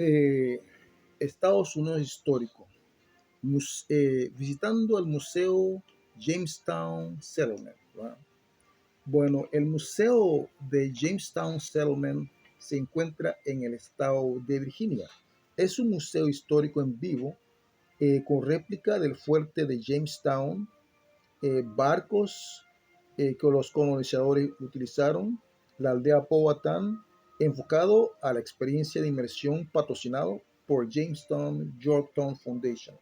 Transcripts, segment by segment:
eh, Estados Unidos histórico, visitando el Museo Jamestown Settlement, ¿verdad? Bueno, el Museo de Jamestown Settlement se encuentra en el estado de Virginia. Es un museo histórico en vivo con réplica del fuerte de Jamestown, barcos que los colonizadores utilizaron, la aldea Powhatan, enfocado a la experiencia de inmersión patrocinado por Jamestown Yorktown Foundation.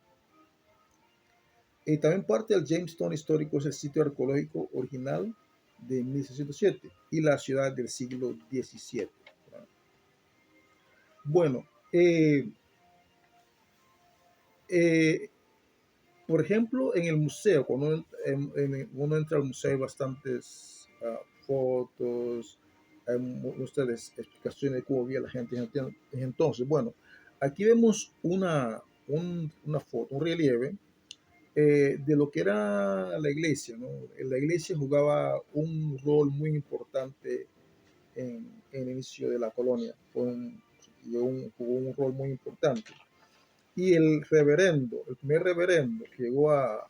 Y también parte del Jamestown histórico es el sitio arqueológico original de 1607 y la ciudad del siglo XVII. Bueno, eh, por ejemplo, en el museo, cuando uno entra al museo hay bastantes fotos, hay ustedes explicaciones de cómo vivía la gente en entonces. Bueno, aquí vemos una foto, un relieve de lo que era la iglesia, ¿no? La iglesia jugaba un rol muy importante en el inicio de la colonia, jugó un rol muy importante. Y el primer reverendo que llegó a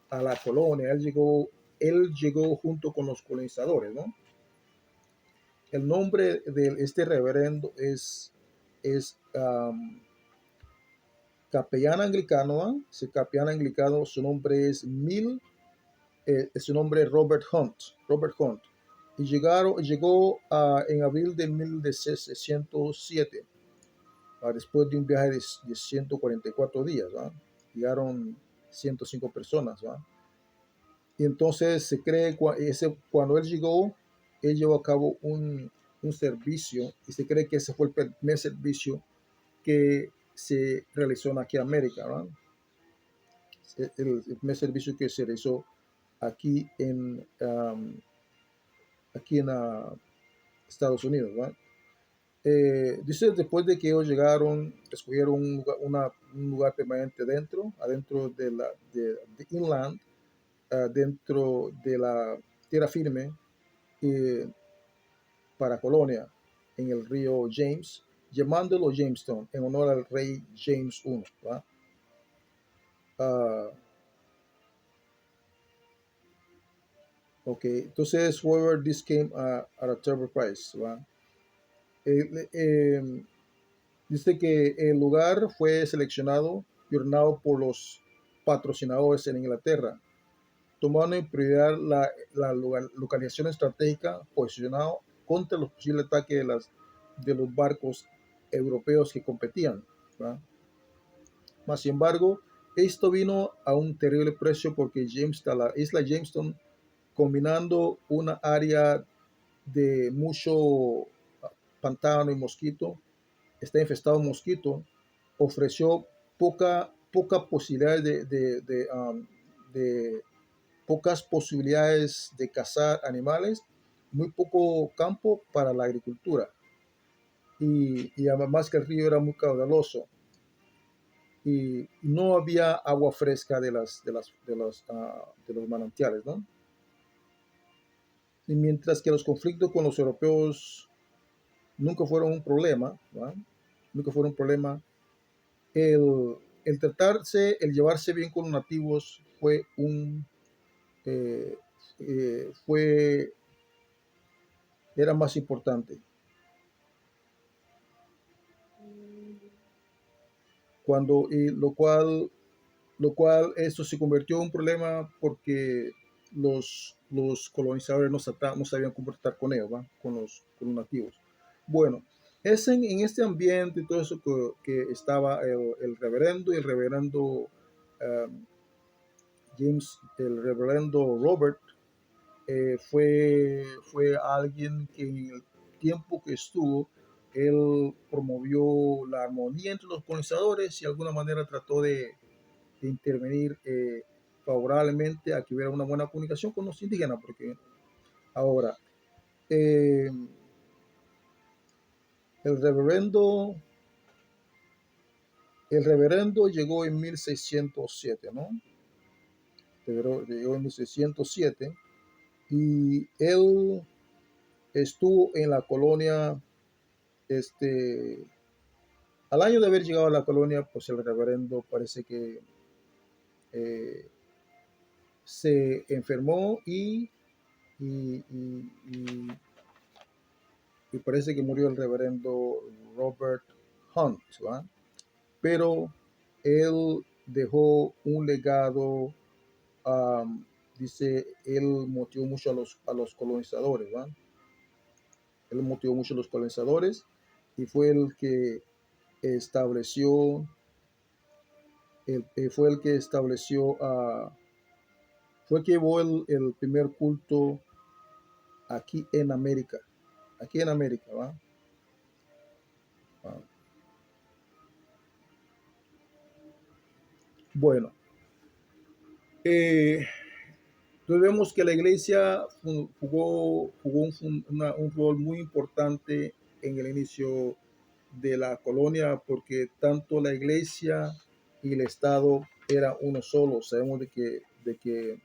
la colonia, él llegó junto con los colonizadores, ¿no? El nombre de este reverendo es capellán anglicano, ¿no? Ese capellán anglicano, su nombre es su nombre es Robert Hunt. Robert Hunt. Y llegó en abril de 1607, después de un viaje de 144 días, ¿va? Llegaron 105 personas, ¿va? Y entonces se cree cuando él llevó a cabo un servicio y se cree que ese fue el primer servicio que se realizó aquí en América, ¿va? El primer servicio que se realizó aquí en Estados Unidos, ¿va? Dice después de que ellos llegaron, escogieron un lugar permanente adentro de inland, dentro de la tierra firme para colonia en el río James, llamándolo Jamestown en honor al rey James I. ¿Va? Uh, ok, entonces, however, this came at a terrible price. ¿Va? Eh, eh, Dice que el lugar fue seleccionado y ordenado por los patrocinadores en Inglaterra, tomando en prioridad la localización estratégica posicionado contra los posibles ataques de los barcos europeos que competían, ¿verdad? Más sin embargo, esto vino a un terrible precio porque la isla Jamestown, combinando una área de mucho pantano y mosquito, está infestado de mosquito, ofreció poca posibilidad de pocas posibilidades de cazar animales, muy poco campo para la agricultura y además que el río era muy caudaloso y no había agua fresca de los manantiales, ¿no? Y mientras que los conflictos con los europeos nunca fueron un problema, ¿verdad? Nunca fueron un problema, el llevarse bien con los nativos eh, fue era más importante. Lo cual esto se convirtió en un problema porque los colonizadores no sabían comportar con ellos, ¿va? Con los nativos. Bueno, es en este ambiente y todo eso que estaba el reverendo y el reverendo el reverendo Robert, fue alguien que en el tiempo que estuvo, él promovió la armonía entre los colonizadores y de alguna manera trató de intervenir favorablemente a que hubiera una buena comunicación con los indígenas, porque ahora eh, el reverendo, el reverendo llegó en 1607, ¿no? Pero llegó en 1607 y él estuvo en la colonia este, Al año de haber llegado a la colonia, pues el reverendo parece que eh, se enfermó y, y- y- y parece que murió el reverendo Robert Hunt, ¿va? Pero él dejó un legado, um, dice, él motivó mucho a los colonizadores, ¿va? Él motivó mucho a los colonizadores y fue el que estableció, fue el que estableció, fue el que llevó el primer culto aquí en América, ¿va? Ah, bueno, eh, entonces vemos que la iglesia jugó un rol muy importante en el inicio de la colonia porque tanto la iglesia y el Estado era uno solo. Sabemos de que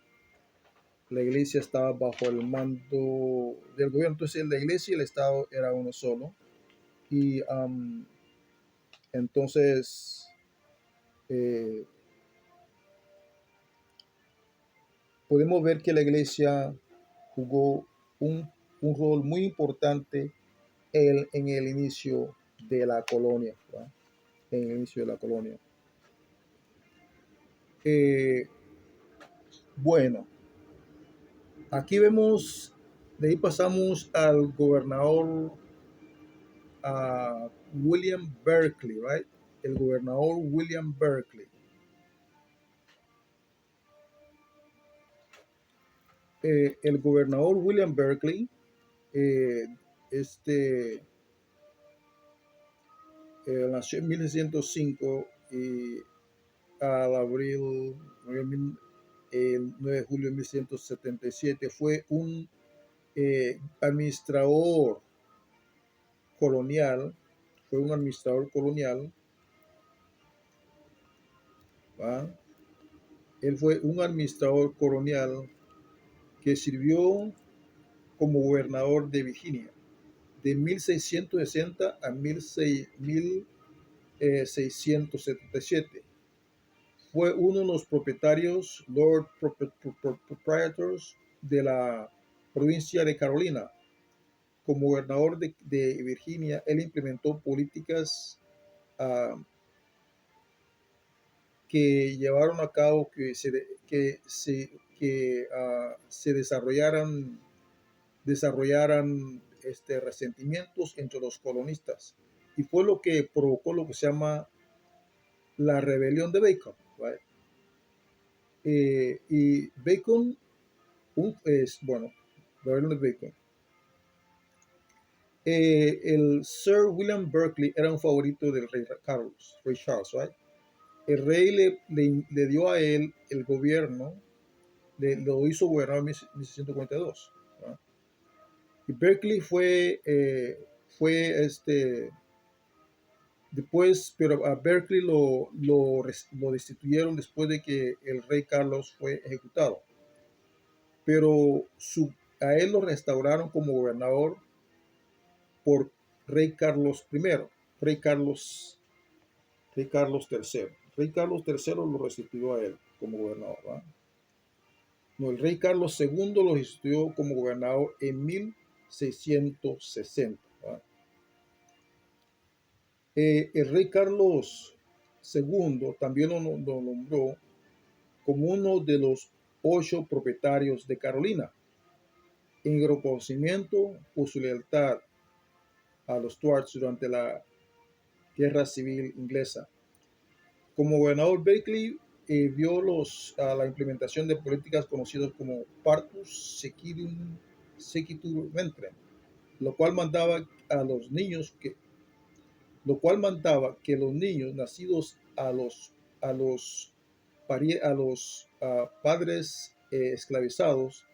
la iglesia estaba bajo el mando del gobierno, entonces la iglesia y el Estado era uno solo. Y entonces eh, podemos ver que la iglesia jugó un, un rol muy importante en el inicio de la colonia, ¿verdad? En el inicio de la colonia. Eh, bueno, aquí vemos, de ahí pasamos al gobernador William Berkeley, right? El gobernador William Berkeley. El gobernador William Berkeley, eh, este, nació en 1905 y al abril, el 9 de julio de 1977, fue un administrador colonial, fue un administrador colonial, ¿va? Él fue un administrador colonial que sirvió como gobernador de Virginia de 1660 a 1677. Fue uno de los propietarios, Lord Proprietors de la provincia de Carolina. Como gobernador de Virginia, él implementó políticas uh, que llevaron a cabo se desarrollaran resentimientos entre los colonistas. Y fue lo que provocó lo que se llama la rebelión de Bacon. ¿Right? Y Bacon, bueno, la rebelión de Bacon. El Sir William Berkeley era un favorito del rey Carlos, rey Charles, right? El rey le dio a él el gobierno, lo hizo gobernar en 1642. ¿No? Y Berkeley fue después, pero a Berkeley lo destituyeron después de que el rey Carlos fue ejecutado. Pero a él lo restauraron como gobernador por rey Carlos I, rey Carlos, rey Carlos III. Rey Carlos III lo restituyó a él como gobernador. ¿Va? No, el rey Carlos II lo instituyó como gobernador en 1660. El rey Carlos II también lo nombró como uno de los 8 propietarios de Carolina, en reconocimiento por su lealtad a los Stuarts durante la Guerra Civil Inglesa. Como gobernador, Berkeley vio la implementación de políticas conocidas como Partus Sequitur Ventrem, lo cual mandaba que los niños nacidos a los, a los padres esclavizados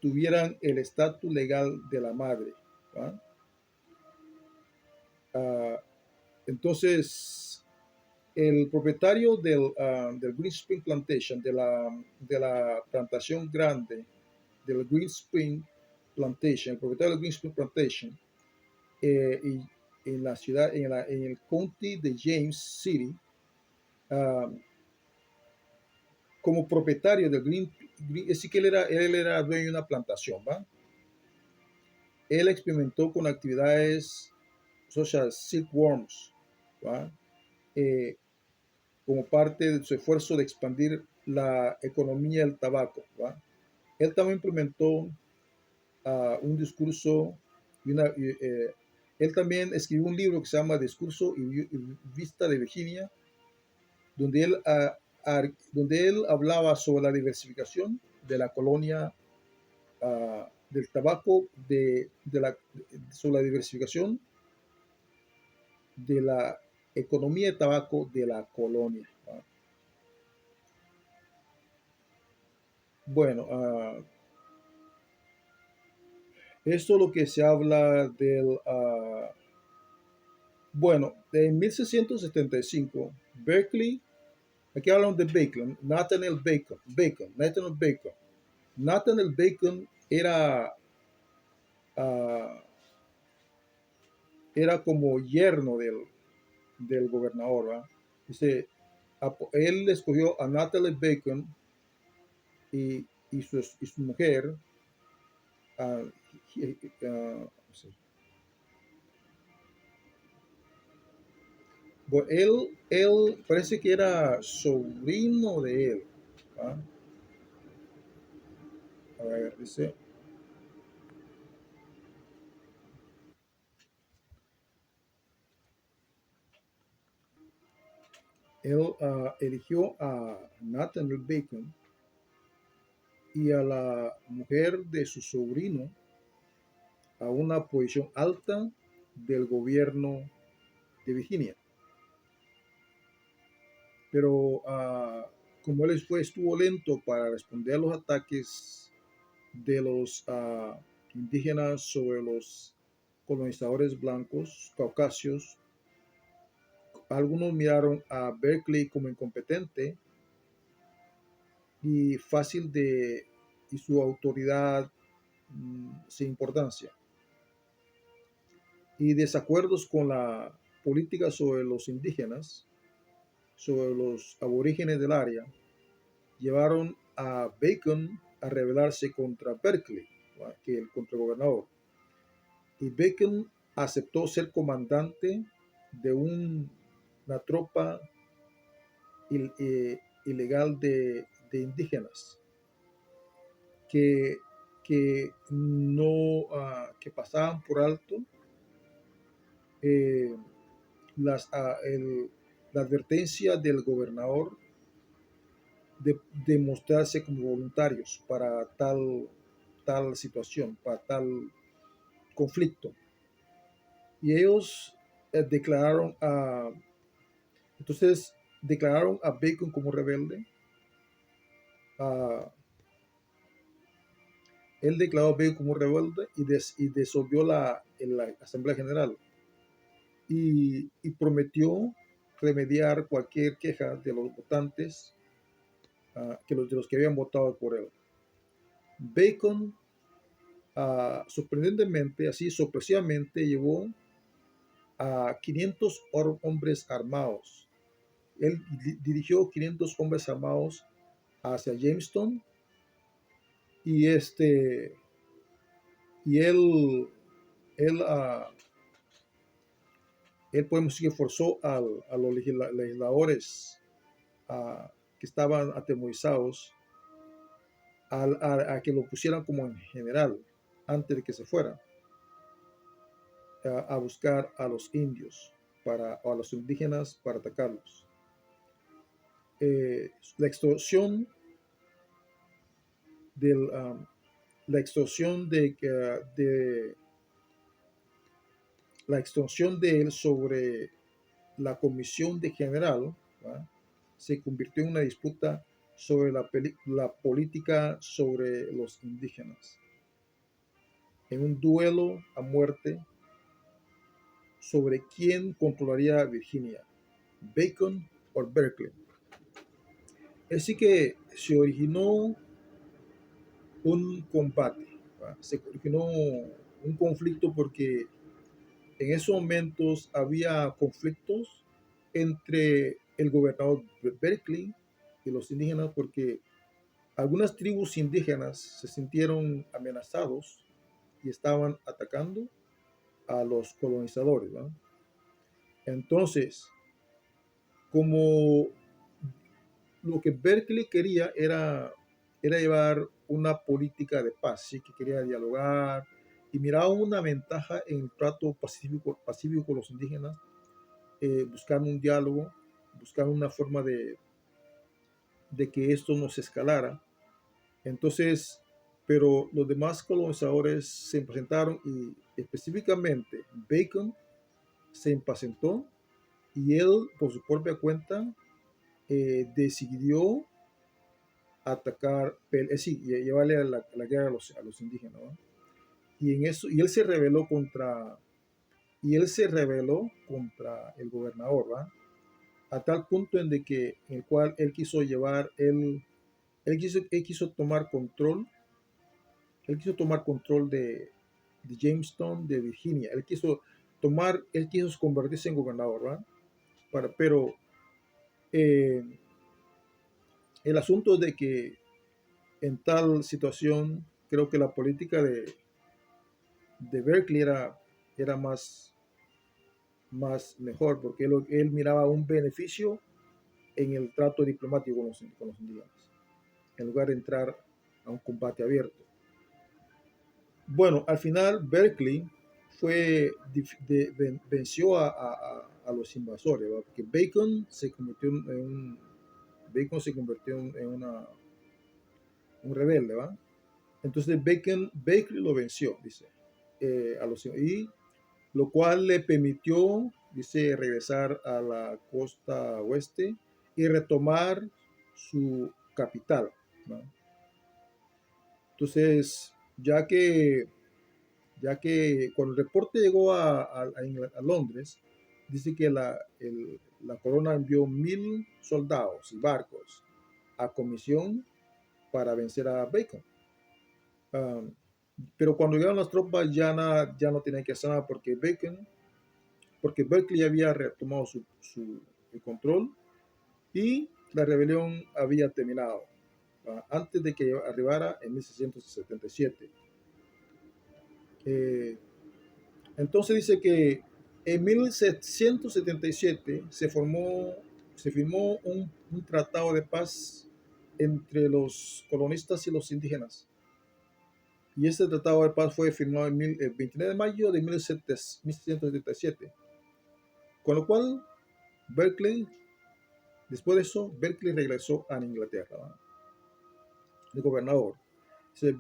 tuvieran el estatus legal de la madre. ¿Va? Uh, entonces, el propietario del Green Spring Plantation, de la plantación grande, del Green Spring Plantation, el propietario del Green Spring Plantation, y en la ciudad, en el county de James City, ah, como propietario del es que él era dueño de una plantación, ¿va? Él experimentó con actividades social silkworms, ¿va? Eh, como parte de su esfuerzo de expandir la economía del tabaco, ¿va? Él también implementó un discurso y él también escribió un libro que se llama Discurso y Vista de Virginia, donde donde él hablaba sobre la diversificación de la colonia del tabaco, sobre la diversificación de la economía de tabaco de la colonia. Bueno, esto es lo que se habla bueno, en 1675, Berkeley, aquí hablamos de Bacon, Nathaniel Bacon. Nathaniel Bacon ah, era como yerno del gobernador, ¿verdad? Dice, él escogió a Natalie Bacon y su mujer, ah, sí. Bueno, él parece que era sobrino de él, ¿verdad? A ver, dice, él eligió a Nathaniel Bacon y a la mujer de su sobrino a una posición alta del gobierno de Virginia. Pero como él estuvo lento para responder a los ataques de los indígenas sobre los colonizadores blancos caucasios, algunos miraron a Berkeley como incompetente y fácil y su autoridad sin importancia. Y desacuerdos con la política sobre los indígenas, sobre los aborígenes del área, llevaron a Bacon a rebelarse contra Berkeley, que el contragobernador. Y Bacon aceptó ser comandante de una tropa ilegal de indígenas que, que no que pasaban por alto eh, las, la advertencia del gobernador de mostrarse como voluntarios para tal situación, para tal conflicto. Y ellos declararon entonces declararon a Bacon como rebelde. Él declaró a Bacon como rebelde y disolvió la Asamblea General y prometió remediar cualquier queja de los votantes de los que habían votado por él. Bacon, sorprendentemente, así sorpresivamente, llevó a 500 hombres armados. Él dirigió 500 hombres armados hacia Jamestown y y él, él podemos decir que forzó a los legisladores que estaban atemorizados a que lo pusieran como en general antes de que se fuera a buscar a los indios o a los indígenas para atacarlos. La extorsión del, la extorsión la extorsión de él sobre la comisión de general, ¿verdad? Se convirtió en una disputa sobre la política sobre los indígenas, en un duelo a muerte sobre quién controlaría Virginia, Bacon o Berkeley. Así que se originó un combate, ¿verdad? Se originó un conflicto porque en esos momentos había conflictos entre el gobernador Berkeley y los indígenas porque algunas tribus indígenas se sintieron amenazados y estaban atacando a los colonizadores, ¿no? Entonces, como lo que Berkeley quería era llevar una política de paz, sí, que quería dialogar y miraba una ventaja en el trato pacífico con los indígenas, buscar un diálogo, buscar una forma de que esto no se escalara. Entonces, pero los demás colonizadores se presentaron y específicamente Bacon se impacientó y él, por su propia cuenta, decidió atacar, sí, llevarle a la guerra a los indígenas, ¿no? Y en eso, y él se rebeló contra el gobernador, ¿va? A tal punto en el cual él quiso llevar, él quiso tomar control, él quiso tomar control de Jamestown, de Virginia, él quiso convertirse en gobernador, ¿va? Pero eh, el asunto es de que en tal situación, creo que la política de Berkeley era más mejor, porque él miraba un beneficio en el trato diplomático con los indígenas, en lugar de entrar a un combate abierto. Bueno, al final Berkeley venció a los invasores, ¿verdad? Porque Bacon se convirtió en un rebelde, ¿va? Entonces Berkeley lo venció, dice, y lo cual le permitió, dice, regresar a la costa oeste y retomar su capital, ¿no? Entonces, ya que cuando el reporte llegó a Londres, dice que la corona envió 1,000 soldados y barcos a comisión para vencer a Bacon. Um, pero cuando llegaron las tropas ya no tenían que hacer nada porque Berkeley había retomado el control y la rebelión había terminado antes de que arribara en 1677. Eh, entonces dice que en 1777 se firmó un tratado de paz entre los colonistas y los indígenas. Y este tratado de paz fue firmado el 29 de mayo de 1777. Con lo cual, Berkeley, después de eso, Berkeley regresó a Inglaterra, ¿no? El gobernador.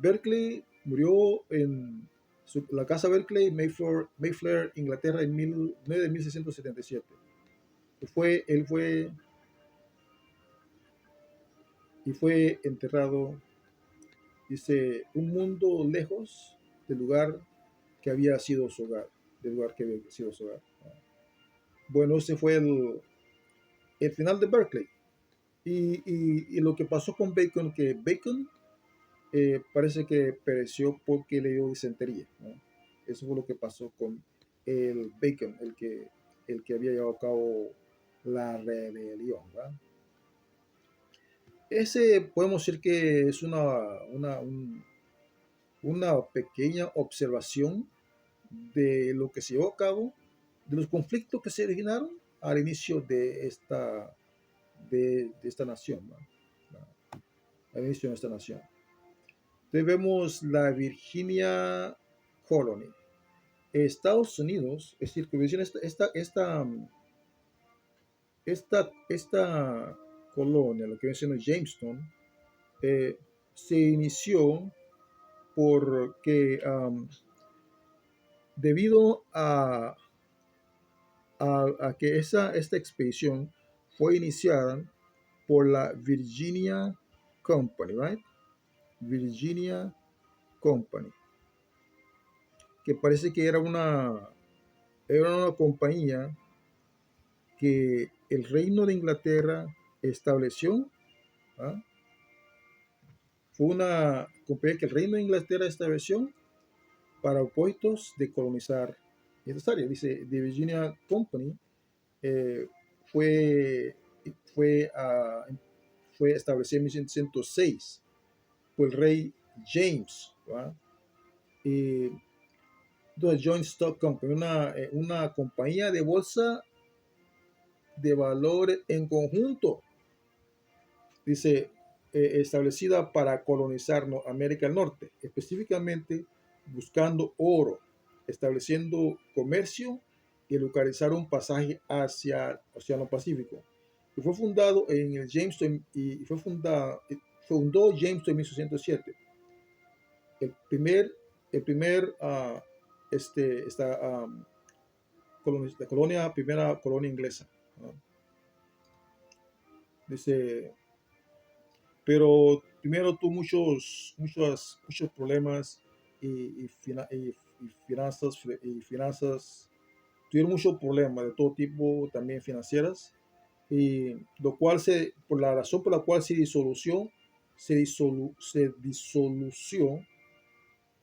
Berkeley murió en la casa Berkeley, Mayfair, Inglaterra, en 1677. Y fue enterrado, dice, un mundo lejos del lugar que había sido su hogar, del lugar que había sido su hogar. Bueno, ese fue el final de Berkeley. Y lo que pasó con Bacon, que Bacon parece que pereció porque le dio disentería, ¿no? Eso fue lo que pasó con el Bacon, el que había llevado a cabo la rebelión, ¿verdad? Ese podemos decir que es una pequeña observación de lo que se llevó a cabo, de los conflictos que se originaron al inicio de esta nación, ¿no? Al inicio de esta nación. Entonces vemos la Virginia Colony. Estados Unidos, es decir, que esta colonia, lo que viene siendo Jamestown, se inició porque debido a que esta expedición fue iniciada por la Virginia Company, right? Virginia Company, que parece que era una compañía que el reino de Inglaterra estableció, ¿ah? Fue una compañía que el reino de Inglaterra estableció para propósitos de colonizar estas áreas. Dice, The Virginia Company eh, fue, fue, ah, fue establecida en 1606 por el rey James, ¿verdad? Y The Joint Stock Company, una compañía de bolsa de valores en conjunto, dice, establecida para colonizar América del Norte, específicamente buscando oro, estableciendo comercio y localizar un pasaje hacia el Océano Pacífico. Y fue fundado en el Jamestown y fundó Jamestown en 1807. El primer, el primer la colonia, primera colonia inglesa, ¿no? Dice, pero primero tuvo muchos problemas y finanzas, tuvieron muchos problemas de todo tipo, también financieras, y lo cual por la razón por la cual se disolvió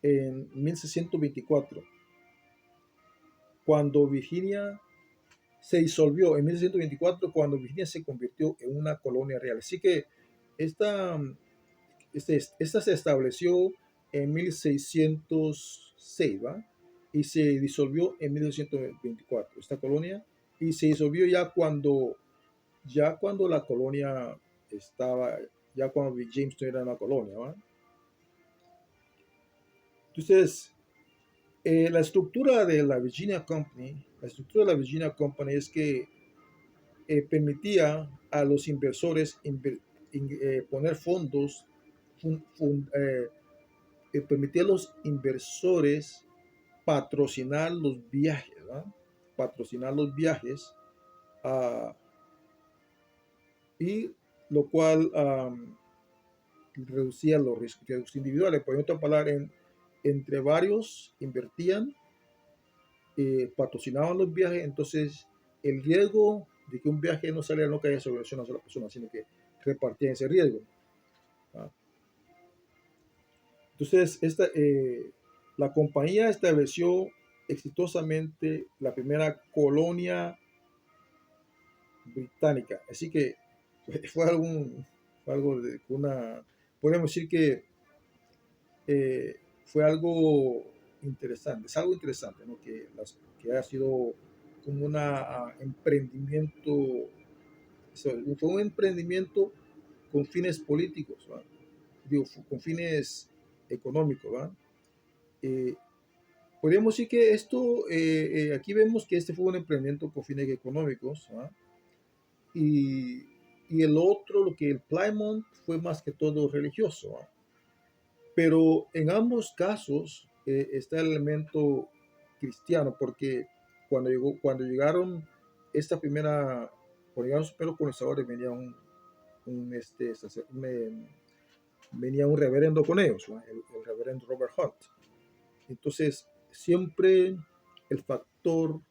en 1624, cuando Virginia se disolvió en 1624 cuando Virginia se convirtió en una colonia real. Así que esta, esta se estableció en 1606, ¿va? Y se disolvió en 1924, esta colonia, y se disolvió ya cuando la colonia estaba, ya cuando Jamestown era una colonia, ¿va? Entonces, la estructura de la Virginia Company es que permitía a los inversores poner fondos, permitía a los inversores patrocinar los viajes, ¿verdad? Patrocinar los viajes, ah, y lo cual reducía los riesgos individuales. Por otra palabra, entre varios invertían, patrocinaban los viajes, entonces el riesgo de que un viaje no caía sobre una sola persona, sino que repartían ese riesgo, ¿ah? Entonces, la compañía estableció exitosamente la primera colonia británica. Así que fue algo de podemos decir que fue algo interesante. Es algo interesante, ¿no? Que ha sido como un emprendimiento, fue un emprendimiento con fines políticos, ¿va? Digo, con fines económicos, ¿va? Eh, Podríamos decir que aquí vemos que este fue un emprendimiento con fines económicos, ¿va? Y, y el otro, el Plymouth, fue más que todo religioso, ¿va? Pero en ambos casos está el elemento cristiano, porque cuando llegaron esta primera, cuando llegaron los primeros colonizadores, venía un reverendo con ellos, ¿no? El reverendo Robert Hunt. Entonces, siempre el factor,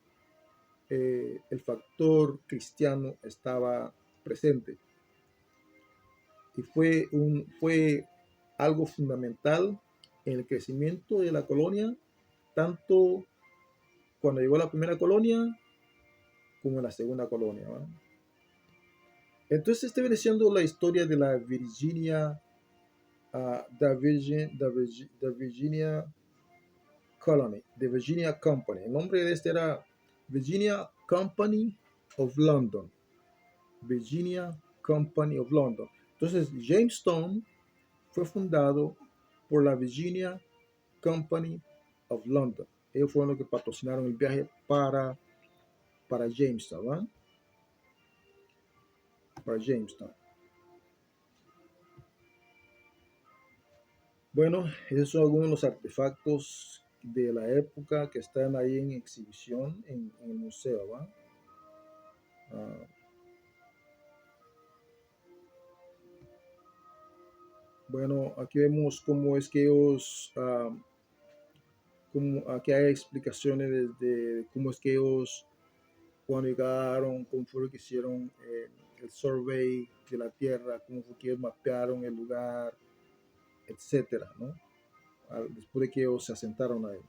el factor cristiano estaba presente, y fue algo fundamental en el crecimiento de la colonia, tanto cuando llegó la primera colonia como en la segunda colonia, ¿va? Entonces, viene siendo la historia de la Virginia, the Virginia Colony, the Virginia Company. El nombre de este era Virginia Company of London. Virginia Company of London. Entonces, Jamestown fue fundado por la Virginia Company of London. Ellos fueron los que patrocinaron el viaje para Jamestown, ¿verdad? Para Jamestown. Bueno, esos son algunos de los artefactos de la época que están ahí en exhibición en el museo, ¿va? Uh, bueno, aquí vemos cómo es que ellos, aquí hay explicaciones de cómo es que ellos, cuando llegaron, cómo fue lo que hicieron el survey de la tierra, cómo fue que ellos mapearon el lugar, etcétera, ¿no? Después de que ellos se asentaron ahí.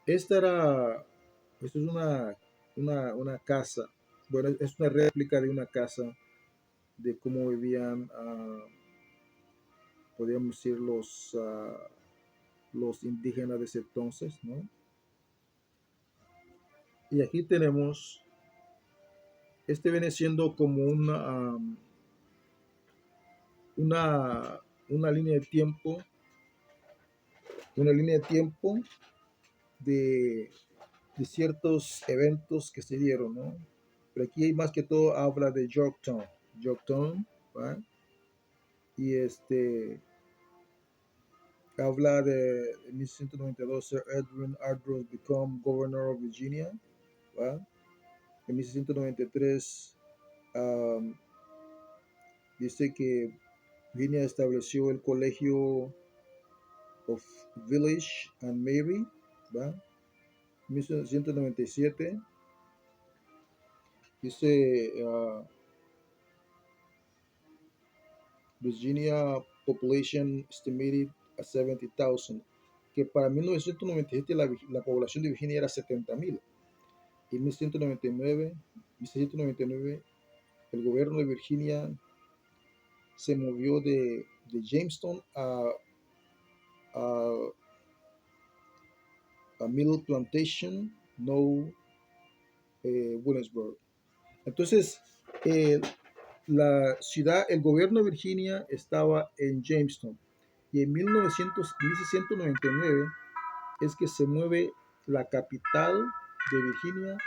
Esta era Esto es una casa, bueno, es una réplica de una casa de cómo vivían, podríamos decir, los indígenas de ese entonces, ¿no? Y aquí tenemos, este viene siendo como una, una línea de tiempo, una línea de tiempo de, de ciertos eventos que se dieron, ¿no? Pero aquí más que todo habla de Yorktown, Yorktown, ¿va? Y habla de 1692, Sir Edwin Andros become Governor of Virginia, ¿va? En 1693 um, dice que Virginia estableció el Colegio of Village and Mary, ¿va? 1797 dice Virginia population estimated a 70,000, que para 1997 la población de Virginia era 70,000. Y en 1699 el gobierno de Virginia se movió de Jamestown a, a Middle Plantation, no Williamsburg. Entonces, eh, la ciudad, el gobierno de Virginia estaba en Jamestown y en 1699 es que se mueve la capital de Virginia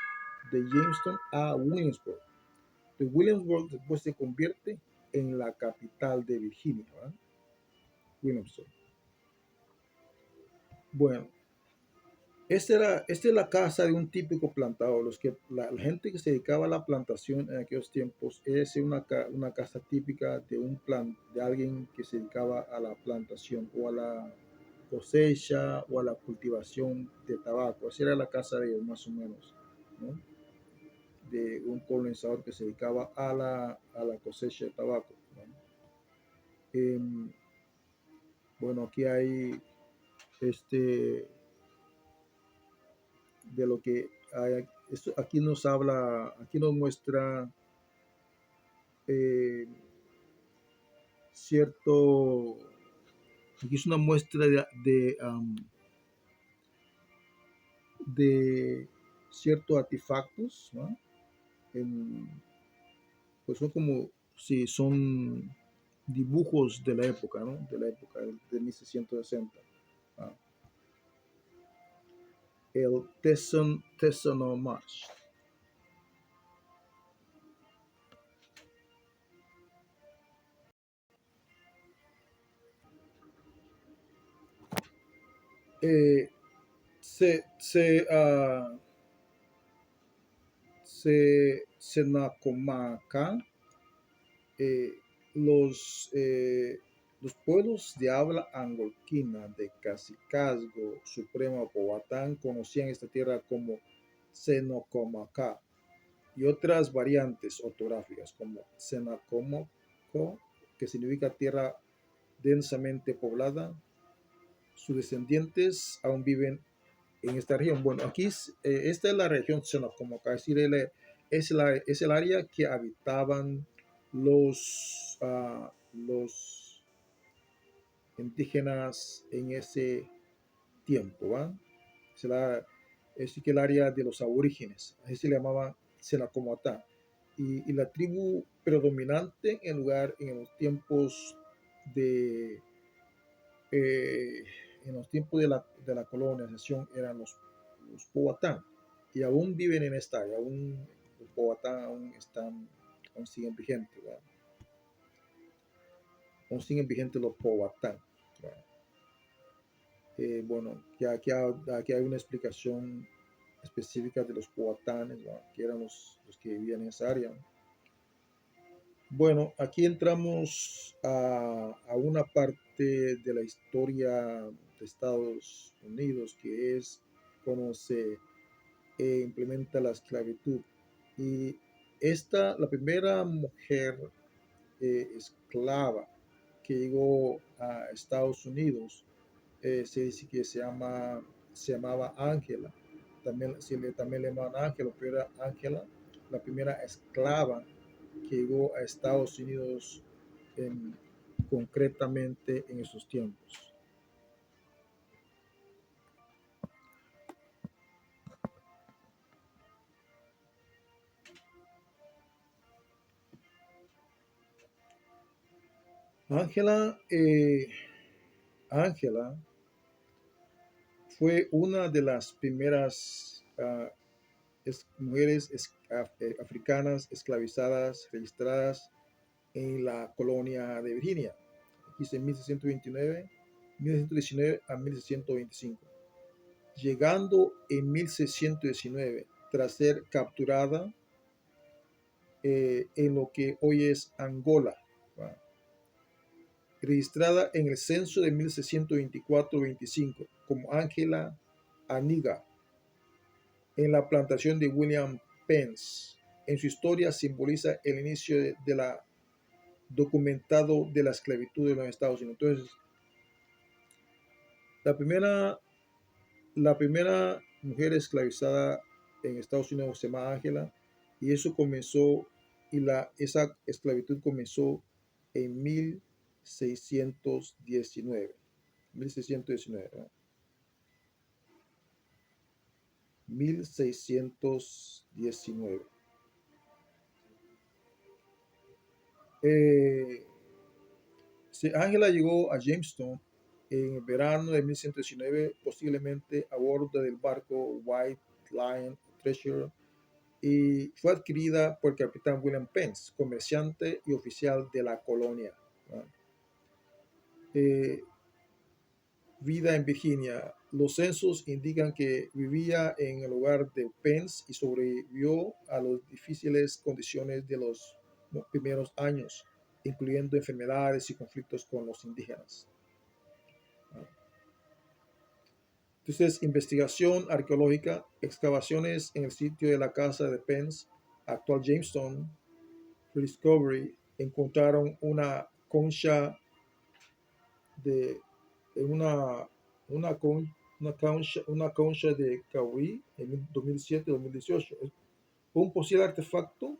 de Jamestown a Williamsburg. De Williamsburg después se convierte en la capital de Virginia, ¿verdad? Williamsburg. Bueno, esta es la casa de un típico plantador. La gente que se dedicaba a la plantación en aquellos tiempos es una casa típica de alguien que se dedicaba a la plantación o a la cosecha o a la cultivación de tabaco. Esa era la casa de ellos, más o menos, ¿no? De un colonizador que se dedicaba a la cosecha de tabaco, ¿no? Em, bueno, aquí hay este de lo que hay, esto aquí nos habla, aquí nos muestra eh, cierto, aquí es una muestra de ciertos artefactos, ¿no? En, pues son como si son dibujos de la época, ¿no? De la época de 1660. ¿No? El Tesson March. Eh, se, se, uh, Senacomaca, eh, los, eh, los pueblos de habla angolquina de Cacicazgo, Suprema, Powhatán conocían esta tierra como Senocomaca y otras variantes ortográficas como Senacomoco, que significa tierra densamente poblada. Sus descendientes aún viven en esta región. Bueno, aquí esta es la región Senocomoca, es decir, es el área que habitaban los indígenas en ese tiempo, ¿va? Es, es que el área de los aborígenes, así se le llamaba Senacomotá. Y la tribu predominante en los tiempos de eh, en los tiempos de la colonización eran los Powhatán y aún viven en esta área, aún los Powhatán aún siguen vigentes, ¿verdad? Aún siguen vigentes los Powhatán. Bueno, ya aquí hay una explicación específica de los Powhatanes, que eran los que vivían en esa área. Bueno, aquí entramos a una parte de la historia de Estados Unidos que es cómo se implementa la esclavitud. Y la primera mujer esclava que llegó a Estados Unidos, se dice que se llamaba Ángela. también le llaman Ángela, pero era Ángela, la primera esclava que llegó a Estados Unidos en- concretamente en esos tiempos. Ángela Ángela fue una de las primeras mujeres africanas esclavizadas registradas en la colonia de Virginia, aquí en 1629, 1619 a 1625, llegando en 1619 tras ser capturada en lo que hoy es Angola, ¿va? Registrada en el censo de 1624-25 como Ángela Aniga en la plantación de William Penn. En su historia simboliza el inicio de la documentado de la esclavitud en los Estados Unidos. Entonces, la primera, la primera mujer esclavizada en Estados Unidos se llama Ángela y eso comenzó esa esclavitud comenzó en 1619. 1619, ¿no? 1619. Eh, Ángela llegó a Jamestown en el verano de 1119, posiblemente a bordo del barco White Lion Treasure, y fue adquirida por el capitán William Penn, comerciante y oficial de la colonia. Eh, Vida en Virginia. Los censos indican que vivía en el hogar de Penn y sobrevivió a las difíciles condiciones de los primeros años, incluyendo enfermedades y conflictos con los indígenas. Entonces, investigación arqueológica, excavaciones en el sitio de la casa de Pence, actual Jamestown, Discovery, encontraron una concha de una, una, con, una concha de Cowrie en 2007-2018. Es un posible artefacto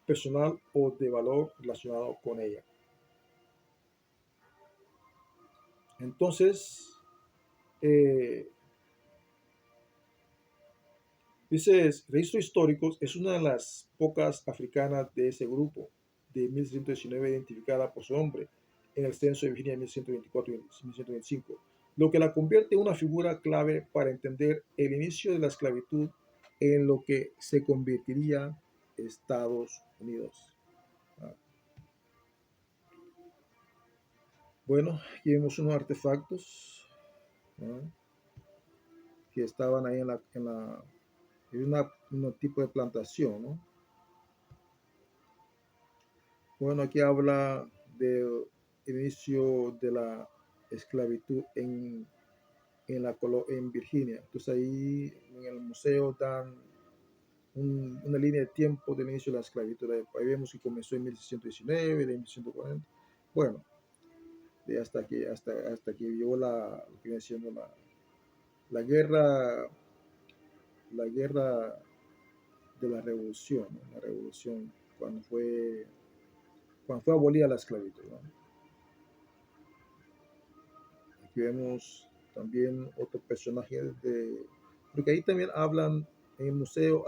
personal o de valor relacionado con ella. Entonces, eh, dice, registros históricos es una de las pocas africanas de ese grupo de 1619 identificada por su nombre en el censo de Virginia de 1124 y 1125, lo que la convierte en una figura clave para entender el inicio de la esclavitud en lo que se convertiría Estados Unidos. Ah, bueno, aquí vemos unos artefactos, ¿no?, que estaban ahí en un tipo de plantación, ¿no? Bueno, aquí habla del inicio de la esclavitud en Virginia. Entonces ahí en el museo dan una línea de tiempo del inicio de la esclavitud. Ahí vemos que comenzó en 1619, de 1640. Bueno, de hasta que llegó lo que viene siendo la guerra, la guerra de la revolución, ¿no? La revolución cuando fue abolida la esclavitud, ¿no? Aquí vemos también otros personajes porque ahí también hablan, en el museo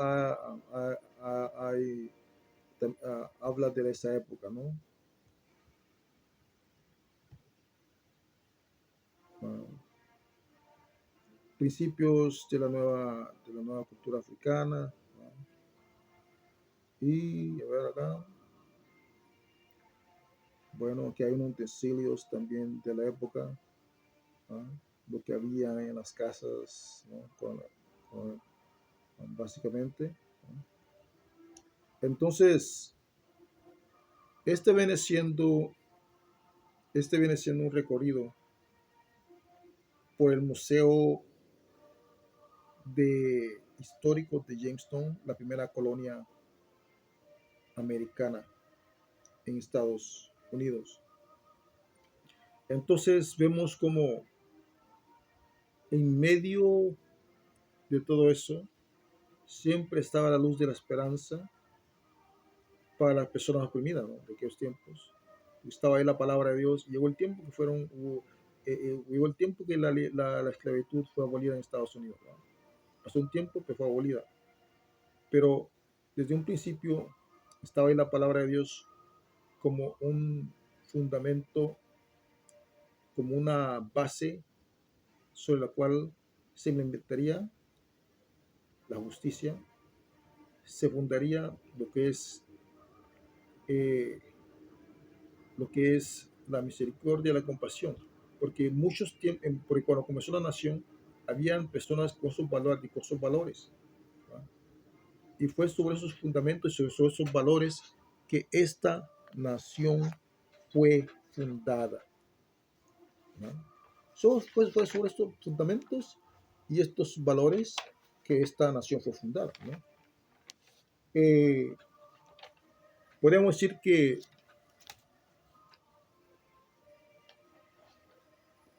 habla de esa época, ¿no? Ah, principios de la nueva cultura africana, ¿no? Y a ver acá, bueno, aquí hay unos utensilios también de la época, ¿no?, lo que había en las casas, ¿no?, básicamente, ¿no? Entonces, este viene siendo, un recorrido por el Museo Histórico de Jamestown, la primera colonia americana en Estados Unidos. Entonces vemos como en medio de todo eso, siempre estaba la luz de la esperanza para las personas oprimidas, ¿no? De aquellos tiempos. Estaba ahí la palabra de Dios. Llegó el tiempo que llegó el tiempo que la esclavitud fue abolida en Estados Unidos, ¿no? Pasó un tiempo que fue abolida, pero desde un principio estaba ahí la palabra de Dios como un fundamento, como una base sobre la cual se inventaría la justicia, se fundaría eh, lo que es la misericordia, la compasión, porque porque cuando comenzó la nación, habían personas con sus valores y con sus valores, ¿va? Y fue sobre esos fundamentos y sobre esos valores que esta nación fue fundada, ¿no? Fue sobre estos fundamentos y estos valores que esta nación fue fundada, ¿no? Eh, Podemos decir que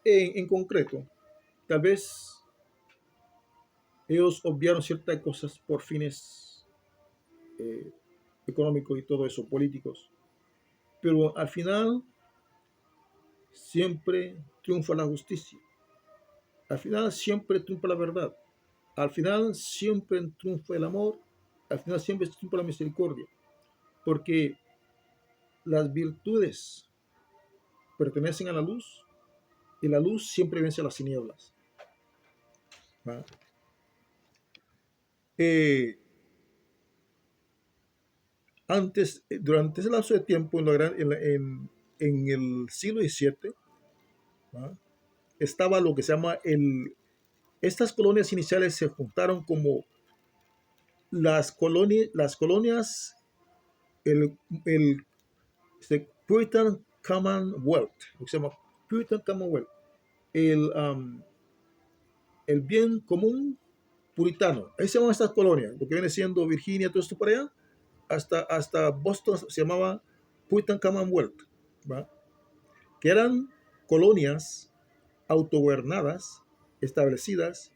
en concreto, tal vez ellos obviaron ciertas cosas por fines eh, económicos y todo eso, políticos, pero al final siempre triunfa la justicia, al final siempre triunfa la verdad, al final siempre triunfa el amor, al final siempre triunfa la misericordia, porque las virtudes pertenecen a la luz y la luz siempre vence a las tinieblas, ¿va? Eh, Durante ese lapso de tiempo, en el siglo XVII, ¿va? Estaba lo que se llama estas colonias iniciales se juntaron como las colonias, el, el Puritan Commonwealth, lo que se llama Puritan Commonwealth, el, um, el bien común puritano. Ahí se llaman estas colonias, lo que viene siendo Virginia, todo esto por allá, hasta Boston se llamaba Puritan Commonwealth, ¿va? Que eran colonias autogobernadas, establecidas,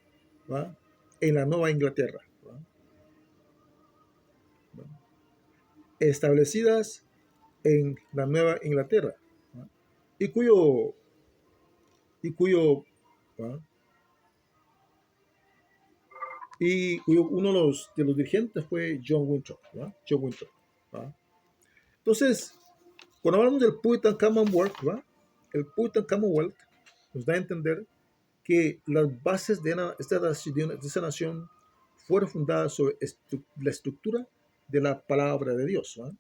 ¿va? En la Nueva Inglaterra, ¿va? Establecidas en la Nueva Inglaterra, ¿va? Y y cuyo, ¿va? Y cuyo uno de los dirigentes fue John Winthrop, ¿va? John Winthrop, ¿va? Entonces, cuando hablamos del Puritan Commonwealth, ¿va? El Puritan Commonwealth nos da a entender que las bases de esta nación fueron fundadas sobre la estructura de la palabra de Dios, ¿va?